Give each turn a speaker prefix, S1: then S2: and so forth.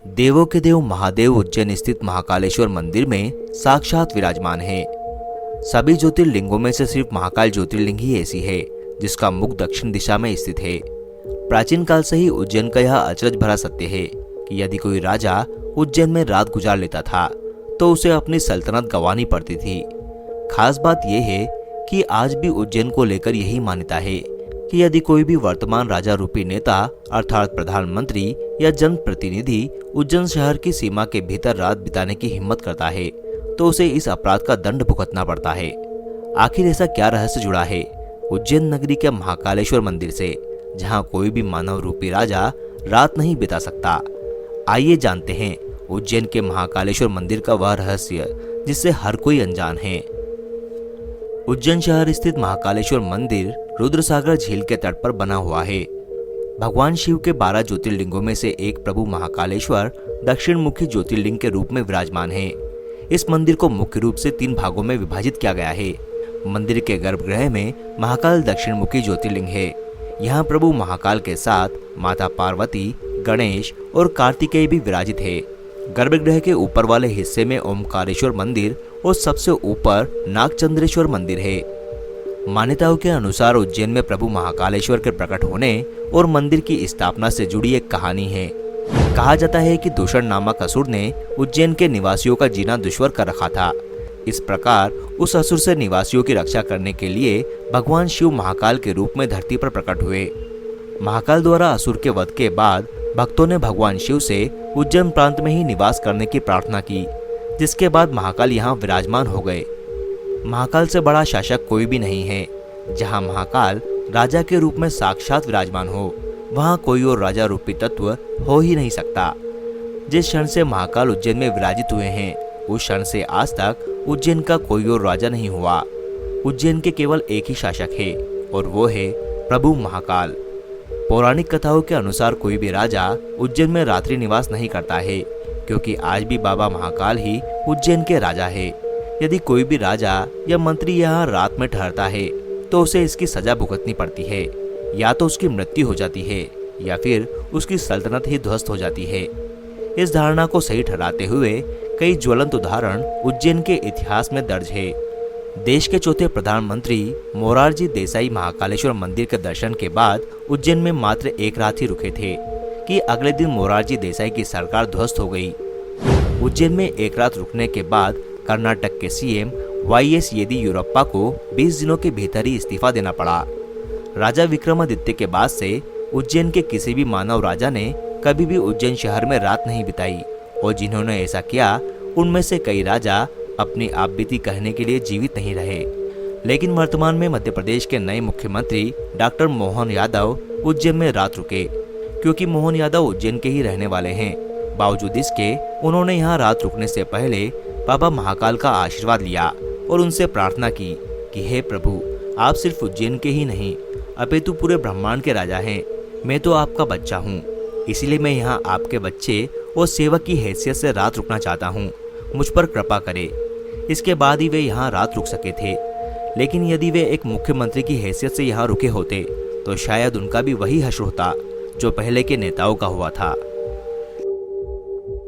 S1: देवों के देव महादेव उज्जैन स्थित महाकालेश्वर मंदिर में साक्षात विराजमान है। सभी ज्योतिर्लिंगों में से सिर्फ महाकाल ज्योतिर्लिंग ही ऐसी है जिसका मुख दक्षिण दिशा में स्थित है। प्राचीन काल से ही उज्जैन का यह अचरज भरा सत्य है कि यदि कोई राजा उज्जैन में रात गुजार लेता था तो उसे अपनी सल्तनत गंवानी पड़ती थी। खास बात यह है कि आज भी उज्जैन को लेकर यही मान्यता है कि यदि कोई भी वर्तमान राजा रूपी नेता अर्थात प्रधानमंत्री या जनप्रतिनिधि उज्जैन शहर की सीमा के भीतर रात बिताने की हिम्मत करता है तो उसे इस अपराध का दंड भुगतना पड़ता है। आखिर ऐसा क्या रहस्य जुड़ा है उज्जैन नगरी के महाकालेश्वर मंदिर से, जहां कोई भी मानव रूपी राजा रात नहीं बिता सकता? आइए जानते हैं उज्जैन के महाकालेश्वर मंदिर का वह रहस्य जिससे हर कोई अनजान है। उज्जैन शहर स्थित महाकालेश्वर मंदिर रुद्रसागर झील के तट पर बना हुआ है। भगवान शिव के 12 ज्योतिर्लिंगों में से एक प्रभु महाकालेश्वर दक्षिण मुखी ज्योतिर्लिंग के रूप में विराजमान है। इस मंदिर को मुख्य रूप से 3 भागों में विभाजित किया गया है। मंदिर के गर्भगृह में महाकाल दक्षिण मुखी ज्योतिर्लिंग है। यहाँ प्रभु महाकाल के साथ माता पार्वती, गणेश और कार्तिकेय भी विराजित है। गर्भगृह के ऊपर वाले हिस्से में ओमकारेश्वर मंदिर और सबसे ऊपर नागचंद्रेश्वर मंदिर है। मान्यताओं के अनुसार उज्जैन में प्रभु महाकालेश्वर के प्रकट होने और मंदिर की स्थापना से जुड़ी एक कहानी है। कहा जाता है कि दूषण नामक असुर ने उज्जैन के निवासियों का जीना दुश्वार कर रखा था। इस प्रकार उस असुर से निवासियों की रक्षा करने के लिए भगवान शिव महाकाल के रूप में धरती पर प्रकट हुए। महाकाल द्वारा असुर के वध के बाद भक्तों ने भगवान शिव से उज्जैन प्रांत में ही निवास करने की प्रार्थना की, जिसके बाद महाकाल यहाँ विराजमान हो गए। महाकाल से बड़ा शासक कोई भी नहीं है। जहाँ महाकाल राजा के रूप में साक्षात विराजमान हो, वहाँ कोई और राजा रूपी तत्व हो ही नहीं सकता। जिस क्षण से महाकाल उज्जैन में विराजित हुए हैं, उस क्षण से आज तक उज्जैन का कोई और राजा नहीं हुआ। उज्जैन के केवल एक ही शासक है और वो है प्रभु महाकाल। पौराणिक कथाओं के अनुसार कोई भी राजा उज्जैन में रात्रि निवास नहीं करता है, क्योंकि आज भी बाबा महाकाल ही उज्जैन के राजा है। यदि कोई भी राजा या मंत्री यहाँ रात में ठहरता है तो उसे इसकी सजा भुगतनी पड़ती है। या तो उसकी मृत्यु हो जाती है या फिर उसकी सल्तनत ही ध्वस्त हो जाती है। इस धारणा को सही ठहराते हुए कई ज्वलंत उदाहरण उज्जैन के इतिहास में दर्ज है। देश के चौथे प्रधानमंत्री मोरारजी देसाई महाकालेश्वर मंदिर के दर्शन के बाद उज्जैन में मात्र एक रात ही रुके थे कि अगले दिन मोरारजी देसाई की सरकार ध्वस्त हो गई। उज्जैन में एक रात रुकने के बाद कर्नाटक के सीएम वाईएस येदियुरप्पा को 20 दिनों के भीतर ही इस्तीफा देना पड़ा। राजा विक्रमादित्य के बाद से उज्जैन के किसी भी मानव राजा ने कभी भी उज्जैन शहर में रात नहीं बिताई, और जिन्होंने ऐसा किया उनमें से कई राजा अपनी आपबीती कहने के लिए जीवित नहीं रहे। लेकिन वर्तमान में मध्य प्रदेश के नए मुख्यमंत्री डॉक्टर मोहन यादव उज्जैन में रात रुके, क्योंकि मोहन यादव उज्जैन के ही रहने वाले हैं। बावजूद इसके उन्होंने यहाँ रात रुकने से पहले बाबा महाकाल का आशीर्वाद लिया और उनसे प्रार्थना की कि हे प्रभु, आप सिर्फ उज्जैन के ही नहीं अपितु पूरे ब्रह्मांड के राजा हैं। मैं तो आपका बच्चा हूँ, इसीलिए मैं यहाँ आपके बच्चे और सेवक की हैसियत से रात रुकना चाहता हूँ। मुझ पर कृपा करे। इसके बाद ही वे यहाँ रात रुक सके थे। लेकिन यदि वे एक मुख्यमंत्री की हैसियत से यहाँ रुके होते तो शायद उनका भी वही हश्र होता जो पहले के नेताओं का हुआ था।